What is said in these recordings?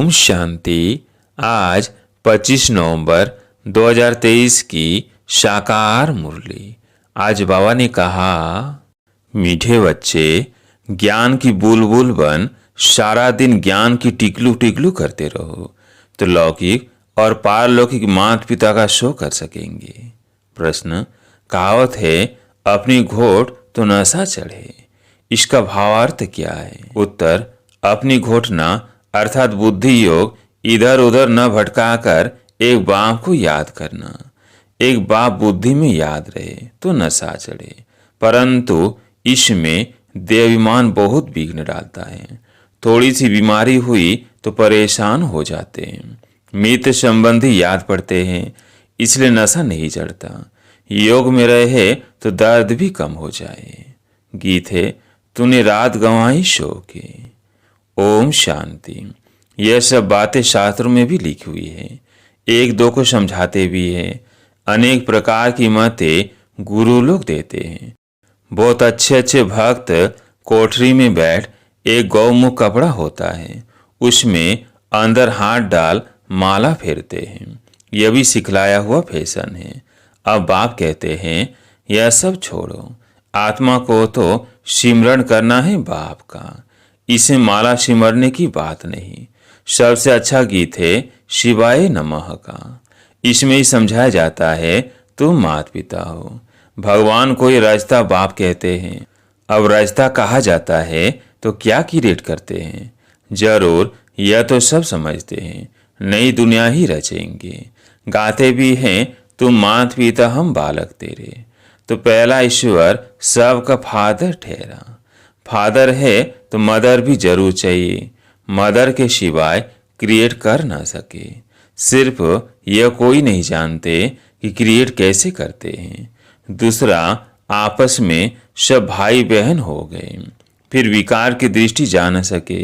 ओम शांति। आज 25 नवंबर 2023 की शाकाहार मुरली। आज बाबा ने कहा, मीठे बच्चे ज्ञान की बुलबुल बन सारा दिन ज्ञान की टिकलू टिकलू करते रहो तो लौकिक और पारलौकिक माता पिता का शो कर सकेंगे। प्रश्न, कहावत है अपनी घोट तो नशा चढ़े, इसका भावार्थ क्या है? उत्तर, अपनी घोटना अर्थात बुद्धि योग इधर उधर न भटकाकर एक बाप को याद करना। एक बाप बुद्धि में याद रहे तो नशा चढ़े, परंतु इसमें देहाभिमान बहुत विघ्न डालता है। थोड़ी सी बीमारी हुई तो परेशान हो जाते हैं, मित्र संबंधी याद पड़ते हैं, इसलिए नशा नहीं चढ़ता। योग में रहे तो दर्द भी कम हो जाए। गीत है, तूने रात गंवाई सो के। ओम शांति। यह सब बातें शास्त्रों में भी लिखी हुई है, एक दो को समझाते भी हैं। अनेक प्रकार की मतें गुरु लोग देते हैं। बहुत अच्छे अच्छे भक्त कोठरी में बैठ एक गौमुख कपड़ा होता है, उसमें अंदर हाथ डाल माला फेरते हैं। यह भी सिखलाया हुआ फैशन है। अब बाप कहते हैं यह सब छोड़ो, आत्मा को तो सिमरण करना है बाप का, इसे माला सिमरने की बात नहीं। सबसे अच्छा गीत है शिवाय नमः का। इसमें ही समझाया जाता है तुम माता पिता हो, भगवान को ये रजता बाप कहते हैं। अब रजता कहा जाता है तो क्या क्रिएट करते हैं? जरूर यह तो सब समझते हैं, नई दुनिया ही रचेंगे। गाते भी हैं तुम माता पिता हम बालक तेरे, तो पहला ईश्वर सबका फादर ठहरा। फादर है तो मदर भी जरूर चाहिए, मदर के सिवाय क्रिएट कर ना सके। सिर्फ यह कोई नहीं जानते कि क्रिएट कैसे करते हैं। दूसरा, आपस में सब भाई बहन हो गए, फिर विकार की दृष्टि जा न सके।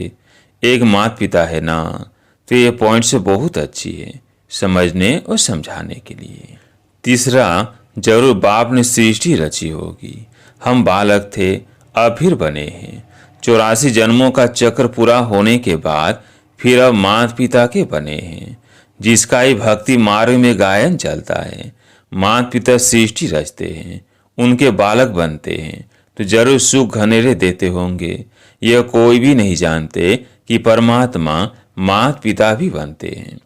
एक माता पिता है ना, तो ये पॉइंट से बहुत अच्छी है समझने और समझाने के लिए। तीसरा, जरूर बाप ने सृष्टि रची होगी, हम बालक थे अब फिर बने हैं। 84 जन्मों का चक्र पूरा होने के बाद फिर अब माता पिता के बने हैं। जिसका ही भक्ति मार्ग में गायन चलता है, माता पिता सृष्टि रचते हैं, उनके बालक बनते हैं, तो जरूर सुख घनेरे देते होंगे। यह कोई भी नहीं जानते कि परमात्मा माता पिता भी बनते हैं,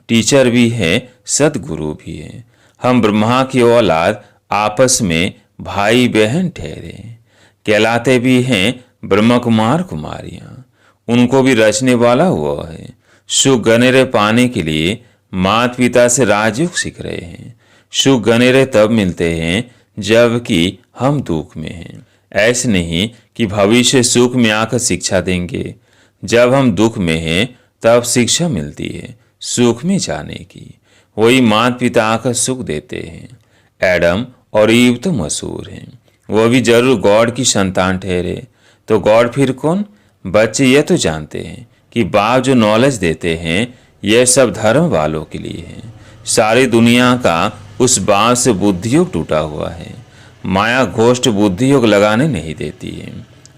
टीचर भी हैं, सदगुरु भी हैं। हम ब्रह्मा की औलाद आपस में भाई बहन ठहरे, कहलाते भी हैं ब्रह्म कुमार कुमारियां। उनको भी रचने वाला हुआ है। सुख गनेरे पाने के लिए माता पिता से राजयोग सीख रहे हैं। सुख गनेरे तब मिलते हैं जबकि हम दुख में हैं। ऐसे नहीं कि भविष्य सुख में आकर शिक्षा देंगे। जब हम दुख में हैं तब शिक्षा मिलती है सुख में जाने की। वही माता पिता आकर सुख देते हैं। एडम और ईव तो मशहूर हैं, वो भी जरूर गॉड की संतान ठहरे, तो गॉड फिर कौन? बच्चे ये तो जानते हैं कि बाप जो नॉलेज देते हैं यह सब धर्म वालों के लिए है। सारी दुनिया का उस बाप से बुद्धि योग टूटा हुआ है। माया घोष्ट बुद्धि योग लगाने नहीं देती है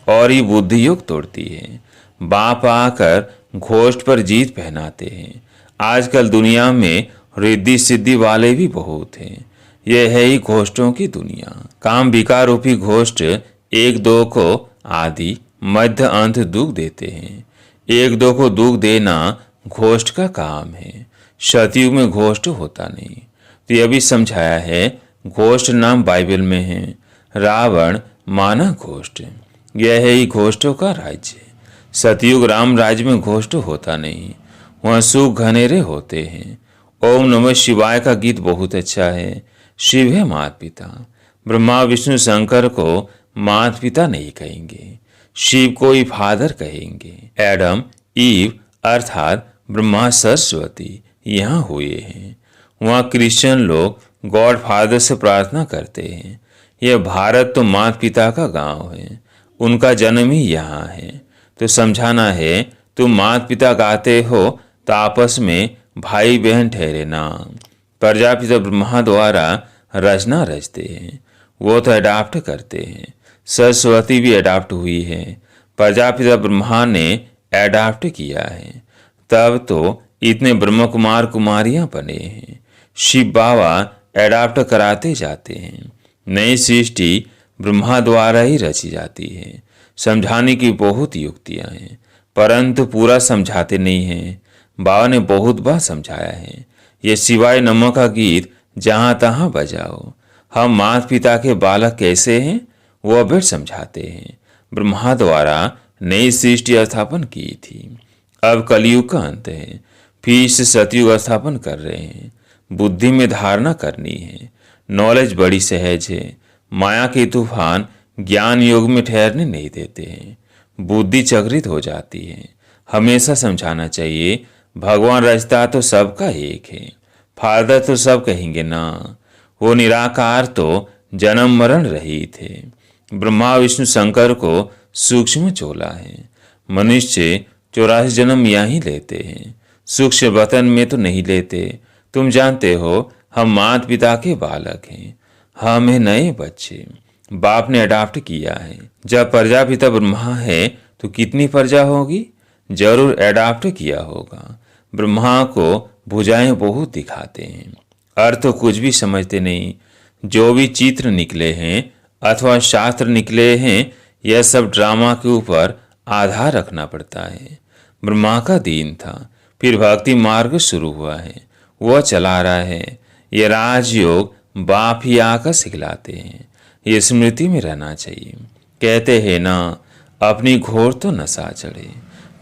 और ये बुद्धि योग तोड़ती है। बाप आकर घोष्ट पर जीत पहनाते हैं। आजकल दुनिया में रिद्धि सिद्धि वाले भी बहुत हैं। यह है ही घोष्टों की दुनिया। काम विकार रूपी घोष्ट एक दो को आदि मध्य अंत दुख देते हैं। एक दो को दुख देना घोष्ट का काम है। सतयुग में घोष्ट होता नहीं, तो यह भी समझाया है घोष्ट नाम बाइबल में है। रावण माना घोष्ट, यह है ही घोष्टों का राज्य। सतयुग राम राज्य में घोष्ट होता नहीं, वहाँ सुख घनेरे होते हैं। ओम नमः शिवाय का गीत बहुत अच्छा है। शिव है माता पिता। ब्रह्मा विष्णु शंकर को माता पिता नहीं कहेंगे, शिव को ही फादर कहेंगे। एडम ईव अर्थात ब्रह्मा सरस्वती यहाँ हुए हैं। वहाँ क्रिश्चियन लोग गॉड फादर से प्रार्थना करते हैं। यह भारत तो माता पिता का गांव है, उनका जन्म ही यहाँ है। तो समझाना है तुम माता पिता गाते हो तो आपस में भाई बहन ठहरे ना। प्रजापिता ब्रह्मा द्वारा रचना रचते हैं, वो तो अडाप्ट करते हैं। सरस्वती भी अडाप्ट हुई है, प्रजापिता ब्रह्मा ने अडाप्ट किया है। तब तो इतने ब्रह्म कुमार कुमारियां बने हैं। शिव बाबा एडाप्ट कराते जाते हैं। नई सृष्टि ब्रह्मा द्वारा ही रची जाती है। समझाने की बहुत युक्तियां हैं, परंतु पूरा समझाते नहीं हैं। बाबा ने बहुत बार समझाया है। ये शिवाय नमः का गीत जहां तहां बजाओ। हम माता पिता के बालक कैसे हैं वो अभी समझाते हैं। ब्रह्मा द्वारा नई सृष्टि स्थापन की थी। अब कलयुग का अंत है, फिर से सतयुग स्थापन कर रहे हैं। बुद्धि में धारणा करनी है। नॉलेज बड़ी सहज है। माया के तूफान ज्ञान योग में ठहरने नहीं देते हैं। बुद्धि चक्रित हो जाती है। हमेशा समझाना चाहिए, भगवान रचता तो सबका एक है, फायदा तो सब कहेंगे ना। वो निराकार तो जन्म मरण रहित है। ब्रह्मा विष्णु शंकर को सूक्ष्म चोला है। मनुष्य 84 जन्म यहीं लेते हैं, सूक्ष्म वतन में तो नहीं लेते। तुम जानते हो, हम माता पिता के बालक हैं। हम हैं नए बच्चे, बाप ने अडॉप्ट किया है। जब प्रजापिता ब्रह्मा है तो कितनी प्रजा होगी? जरूर अडॉप्ट किया होगा। ब्रह्मा को भुजाएं बहुत दिखाते हैं, अर्थ तो कुछ भी समझते नहीं। जो भी चित्र निकले हैं अथवा शास्त्र निकले हैं, यह सब ड्रामा के ऊपर आधार रखना पड़ता है। ब्रह्मा का दीन था, फिर भक्ति मार्ग शुरू हुआ है, वह चला रहा है। ये राजयोग बाप ही आकर सिखलाते हैं। ये स्मृति में रहना चाहिए। कहते हैं ना, अपनी घोर तो नशा चढ़े,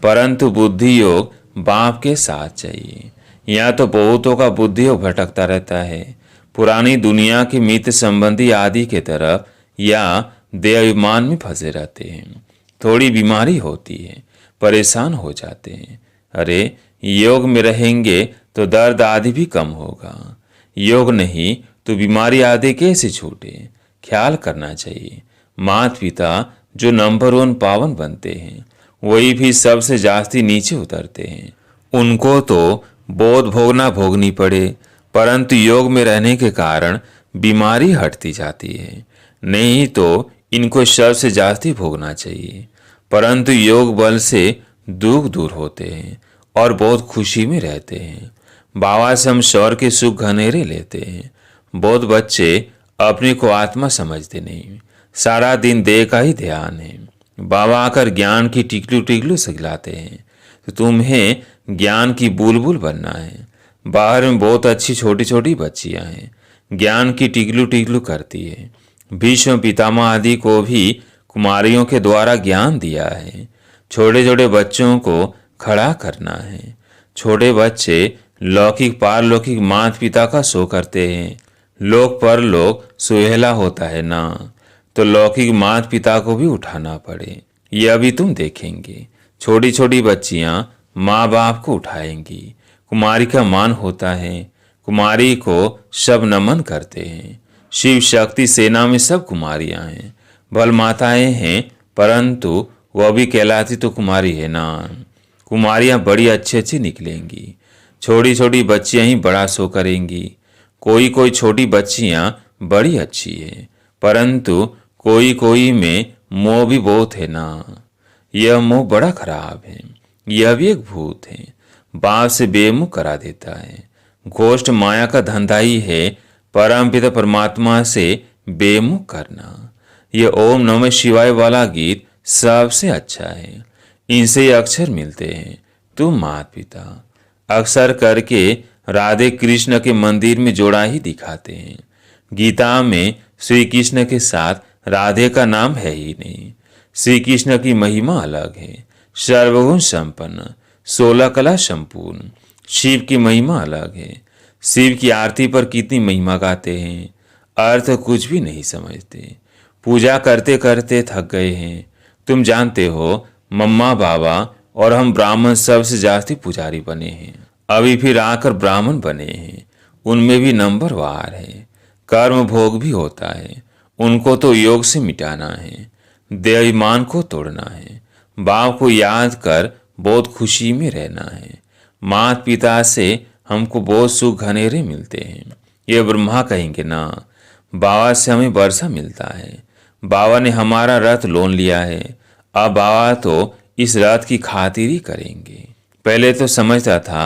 परंतु बुद्धि योग बाप के साथ चाहिए। यहाँ तो बहुतों का बुद्धि योग भटकता रहता है, पुरानी दुनिया के मित्र संबंधी आदि के तरफ या देहाभिमान में फंसे रहते हैं। थोड़ी बीमारी होती है, परेशान हो जाते हैं। अरे योग में रहेंगे तो दर्द आदि भी कम होगा। योग नहीं तो बीमारी आदि कैसे छूटे? ख्याल करना चाहिए। माता पिता जो नंबर 1 पावन बनते हैं, वही भी सबसे जास्ती नीचे उतरते हैं। उनको तो बोध भोगना भोगनी पड़े, परंतु योग में रहने के कारण बीमारी हटती जाती है। नहीं तो इनको सबसे जास्ती भोगना चाहिए, परंतु योग बल से दुख दूर होते हैं और बहुत खुशी में रहते हैं। बाबा से हम स्वर के सुख घनेरे लेते हैं। बहुत बच्चे अपने को आत्मा समझते नहीं, सारा दिन देह का ही ध्यान है। बाबा आकर ज्ञान की टिकलू टिकलू सिखलाते हैं, तो तुम्हें ज्ञान की बुलबुल बनना है। बाहर में बहुत अच्छी छोटी छोटी बच्चियां हैं, ज्ञान की टिकलू टिकलू करती है। भीष्म पितामह आदि को भी कुमारियों के द्वारा ज्ञान दिया है। छोटे छोटे बच्चों को खड़ा करना है। छोटे बच्चे लौकिक पारलौकिक माता पिता का शो करते हैं। लोक परलोक सुहेला होता है ना, तो लौकिक माता पिता को भी उठाना पड़े, यह भी तुम देखेंगे। छोटी छोटी बच्चियां माँ बाप को उठाएंगी। कुमारी का मान होता है, कुमारी को सब नमन करते हैं। शिव शक्ति सेना में सब कुमारियां हैं, बल माताएं हैं, परंतु वह भी कहलाती तो कुमारी है ना। कुमारियां बड़ी अच्छी अच्छी निकलेंगी। छोटी छोटी बच्चियां ही बड़ा शो करेंगी। कोई कोई छोटी बच्चियां बड़ी अच्छी है, परंतु कोई कोई में मोह भी बहुत है ना। यह मोह बड़ा खराब है। यह भी एक भूत है, बाप से बेमुख करा देता है। गोष्ठ माया का धंधा ही है, परमपिता परमात्मा से बेमुख करना। यह ओम नमः शिवाय वाला गीत सबसे अच्छा है। इनसे ये अक्षर मिलते हैं। तुम माता पिता अक्सर करके राधे कृष्ण के मंदिर में जोड़ा ही दिखाते हैं। गीता में श्री कृष्ण के साथ राधे का नाम है ही नहीं। श्री कृष्ण की महिमा अलग है, सर्वगुण संपन्न, 16 कला संपूर्ण। शिव की महिमा अलग है। शिव की आरती पर कितनी महिमा गाते हैं, अर्थ कुछ भी नहीं समझते। पूजा करते करते थक गए हैं। तुम जानते हो, मम्मा बाबा और हम ब्राह्मण सबसे जास्ती पुजारी बने हैं। अभी फिर आकर ब्राह्मण बने हैं, उनमें भी नंबर वार है। कर्म भोग भी होता है, उनको तो योग से मिटाना है। देहाभिमान को तोड़ना है। बाप को याद कर बहुत खुशी में रहना है। माता पिता से हमको बहुत सुख घनेरे मिलते हैं, ये ब्रह्मा कहेंगे ना। बाबा से हमें वर्षा मिलता है। बाबा ने हमारा रथ लोन लिया है, अब बाबा तो इस रथ की खातिर ही करेंगे। पहले तो समझता था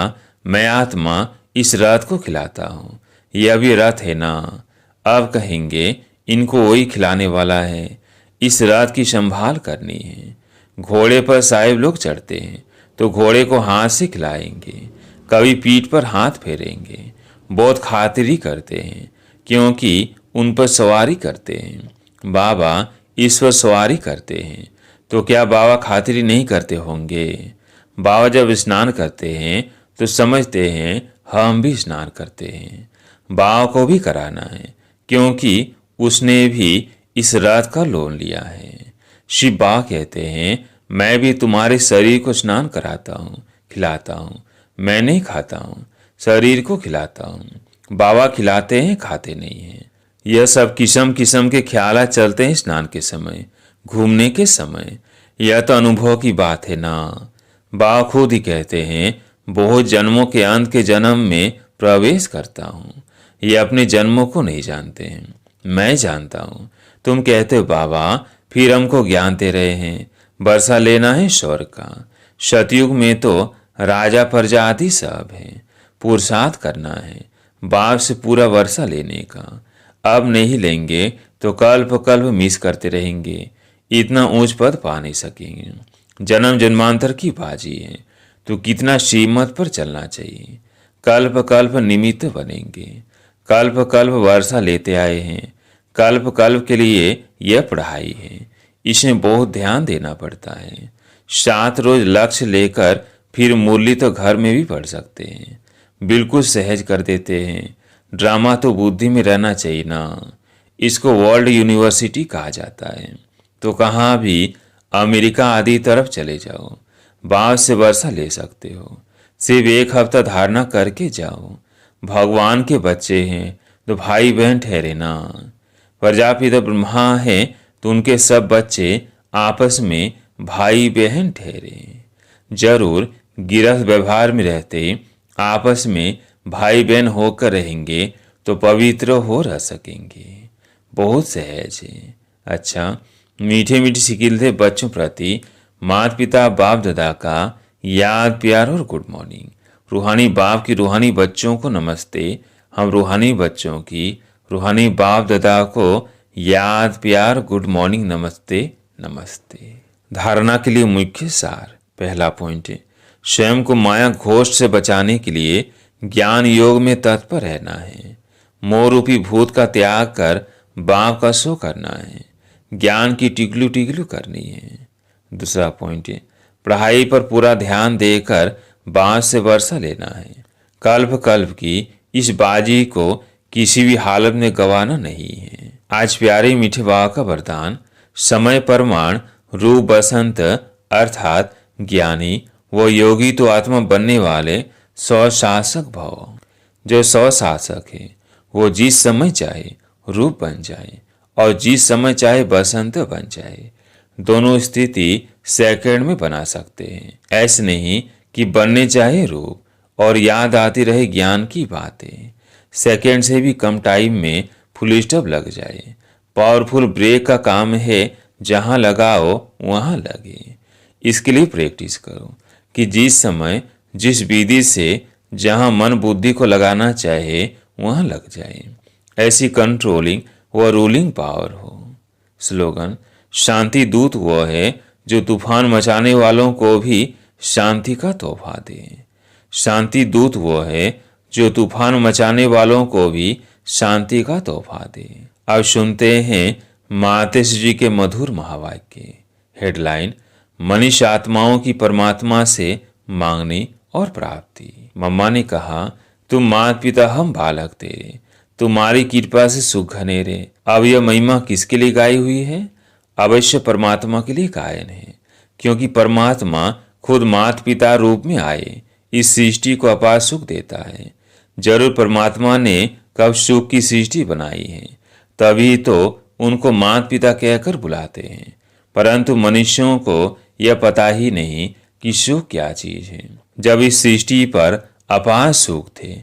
मैं आत्मा इस रथ को खिलाता हूँ, यह भी रथ है ना। अब कहेंगे इनको वही खिलाने वाला है, इस रथ की संभाल करनी है। घोड़े पर साहिब लोग चढ़ते हैं तो घोड़े को हाथ से खिलाएंगे, कभी पीठ पर हाथ फेरेंगे। बहुत खातिरी करते हैं क्योंकि उन पर सवारी करते हैं। बाबा इस पर सवारी करते हैं तो क्या बाबा खातिरी नहीं करते होंगे? बाबा जब स्नान करते हैं तो समझते हैं हम भी स्नान करते हैं। बाबा को भी कराना है क्योंकि उसने भी इस रथ का लोन लिया है। शिव बाबा कहते हैं मैं भी तुम्हारे शरीर को स्नान कराता हूँ, खिलाता हूँ। मैं नहीं खाता हूँ, शरीर को खिलाता हूँ। बाबा खिलाते हैं, खाते नहीं हैं। यह सब किस्म किस्म के ख्याल चलते हैं स्नान के समय, घूमने के समय। यह तो अनुभव की बात है ना। बाबा खुद ही कहते हैं बहुत जन्मों के अंत के जन्म में प्रवेश करता हूँ। ये अपने जन्मों को नहीं जानते हैं, मैं जानता हूँ। तुम कहते हो बाबा फिर हमको ज्ञान दे रहे हैं, वर्षा लेना है स्वर्ग का। सतयुग में तो राजा प्रजा आदि सब है, पुरुषार्थ करना है बाप से पूरा वर्षा लेने का। अब नहीं लेंगे तो कल्प कल्प मिस करते रहेंगे, इतना ऊंच पद पा नहीं सकेंगे। जन्म जन्मांतर की बाजी है तो कितना श्रीमत पर चलना चाहिए। कल्प कल्प निमित्त बनेंगे, कल्प कल्प वर्षा लेते आए हैं। कल्प कल्प के लिए यह पढ़ाई है, इसमें बहुत ध्यान देना पड़ता है। 7 रोज लक्ष्य लेकर फिर मुरली तो घर में भी पढ़ सकते हैं, बिल्कुल सहज कर देते हैं। ड्रामा तो बुद्धि में रहना चाहिए ना। इसको वर्ल्ड यूनिवर्सिटी कहा जाता है। तो कहाँ भी अमेरिका आदि तरफ चले जाओ, बाँस से वर्षा ले सकते हो। सिर्फ 1 हफ्ता धारणा करके जाओ। भगवान के बच्चे हैं तो भाई बहन ठहरे ना। प्रजापिता ब्रह्मा है तो उनके सब बच्चे आपस में भाई बहन ठहरे। जरूर गिरस्थ व्यवहार में रहते आपस में भाई बहन होकर रहेंगे तो पवित्र हो रह सकेंगे। बहुत सहज है। अच्छा, मीठे मीठे सिकिल थे बच्चों प्रति माता पिता बाप दादा का याद प्यार और गुड मॉर्निंग। रूहानी बाप की रूहानी बच्चों को नमस्ते। हम रूहानी बच्चों की रूहानी बाप दादा को याद प्यार गुड मॉर्निंग नमस्ते नमस्ते। धारणा के लिए मुख्य सार। पहला पॉइंट है स्वयं को माया घोष से बचाने के लिए ज्ञान योग में तत्पर रहना है। मोह रूपी भूत का त्याग कर बाप का शो करना है। ज्ञान की टिकलू टिकलू करनी है। दूसरा पॉइंट है पढ़ाई पर पूरा ध्यान देकर बाँस से वर्षा लेना है। कल्प कल्प की इस बाजी को किसी भी हालत में गंवाना नहीं है। आज प्यारे मीठे बाबा का वरदान समय प्रमाण रूप बसंत अर्थात ज्ञानी व योगी तो आत्मा बनने वाले स्वशासक भव। जो स्वशासक है वो जिस समय चाहे रूप बन जाए और जिस समय चाहे बसंत बन जाए। दोनों स्थिति सेकंड में बना सकते हैं। ऐसे नहीं कि बनने चाहे रूप और याद आती रहे ज्ञान की बातें। सेकंड से भी कम टाइम में फुल स्टॉप लग जाए। पावरफुल ब्रेक का काम है, जहां लगाओ वहां लगे। इसके लिए प्रैक्टिस करो कि जिस समय जिस विधि से जहां मन बुद्धि को लगाना चाहे वहां लग जाए। ऐसी कंट्रोलिंग व रूलिंग पावर हो। स्लोगन शांति दूत वो है जो तूफान मचाने वालों को भी शांति का तोहफा दे। शांति दूत वो है जो तूफान मचाने वालों को भी शांति का तोहफा दे। अब सुनते हैं मातेश जी के मधुर महावाक्य। हेडलाइन मनुष्य आत्माओं की परमात्मा से मांगने और प्राप्ति। मम्मा ने कहा तुम माता पिता हम बालक तेरे, तुम्हारी कृपा से सुख घनेरे। अब यह महिमा किसके लिए गाई हुई है? अवश्य परमात्मा के लिए गायन है, क्योंकि परमात्मा खुद माता पिता रूप में आए इस सृष्टि को अपार सुख देता है। जरूर परमात्मा ने कब सुख की सृष्टि बनाई है, तभी तो उनको माता पिता कहकर बुलाते हैं। परंतु मनुष्यों को यह पता ही नहीं कि सुख क्या चीज है। जब इस सृष्टि पर अपार सुख थे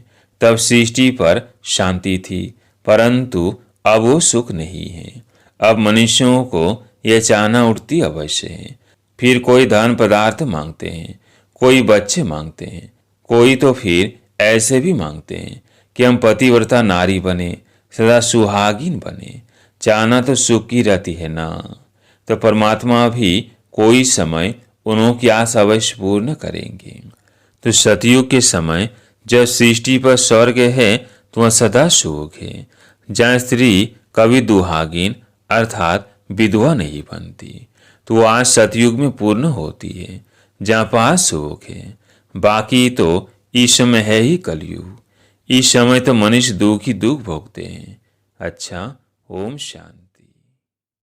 तब सृष्टि पर शांति थी, परंतु अब वो सुख नहीं है। अब मनुष्यों को यह चाहना उठती अवश्य है। फिर कोई धन पदार्थ मांगते हैं, कोई बच्चे मांगते हैं, कोई तो फिर ऐसे भी मांगते हैं कि हम पतिव्रता नारी बने, सदा सुहागिन बने। चाहना तो सुख की रहती है ना। तो परमात्मा भी कोई समय उन्हों की आशा अवश्य पूर्ण करेंगे। तो सतयुग के समय जब सृष्टि पर स्वर्ग है तो वह सदा सुख है, जहाँ स्त्री कभी दुहागिन अर्थात विधवा नहीं बनती। तो वो आज सतयुग में पूर्ण होती है, जहाँ पास सुख है। बाकी तो इस समय है ही कलयुग। इस समय तो मनुष्य दुख ही दुख भोगते हैं। अच्छा, ओम शांति।